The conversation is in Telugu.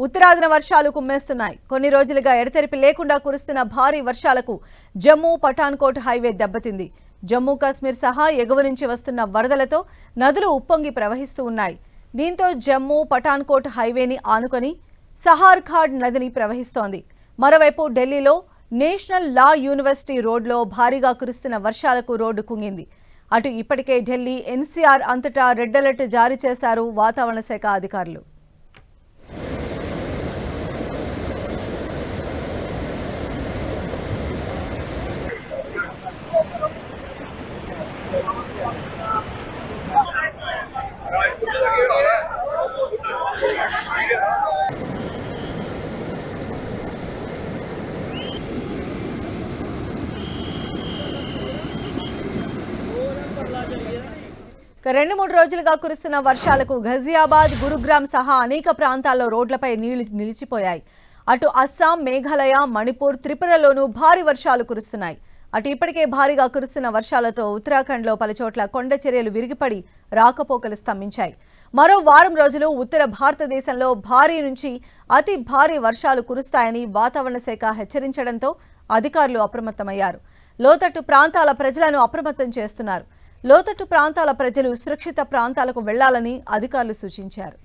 ఉత్తరాదిన వర్షాలు కుమ్మేస్తున్నాయి. కొన్ని రోజులుగా ఎడతెరిపి లేకుండా కురుస్తున్న భారీ వర్షాలకు జమ్మూ పఠాన్కోట్ హైవే దెబ్బతింది. జమ్మూ కాశ్మీర్ సహా ఎగువ నుంచి వస్తున్న వరదలతో నదులు ఉప్పొంగి ప్రవహిస్తూ ఉన్నాయి. దీంతో జమ్మూ పఠాన్కోట్ హైవేని ఆనుకొని సహార్ఖాడ్ నదిని ప్రవహిస్తోంది. మరోవైపు ఢిల్లీలో నేషనల్ లా యూనివర్సిటీ రోడ్లో భారీగా కురుస్తున్న వర్షాలకు రోడ్డు కుంగింది. అటు ఇప్పటికే ఢిల్లీ ఎన్సీఆర్ అంతటా రెడ్ అలర్ట్ జారీ చేశారు వాతావరణ శాఖ అధికారులు. రెండు మూడు రోజులుగా కురుస్తున్న వర్షాలకు ఘజియాబాద్, గురుగ్రామ్ సహా అనేక ప్రాంతాల్లో రోడ్లపై నీళ్లు నిలిచిపోయాయి. అటు అస్సాం, మేఘాలయ, మణిపూర్, త్రిపురలోనూ భారీ వర్షాలు కురుస్తున్నాయి. అటు ఇప్పటికే భారీగా కురుస్తున్న వర్షాలతో ఉత్తరాఖండ్లో పలుచోట్ల కొండ చర్యలు విరిగిపడి రాకపోకలు స్తంభించాయి. మరో వారం రోజులు ఉత్తర భారతదేశంలో భారీ నుంచి అతి భారీ వర్షాలు కురుస్తాయని వాతావరణ శాఖ హెచ్చరించడంతో అధికారులు అప్రమత్తమయ్యారు. లోతట్టు ప్రాంతాల ప్రజలను అప్రమత్తం చేస్తున్నారు. లోతట్టు ప్రాంతాల ప్రజలు సురక్షిత ప్రాంతాలకు వెళ్లాలని అధికారులు సూచించారు.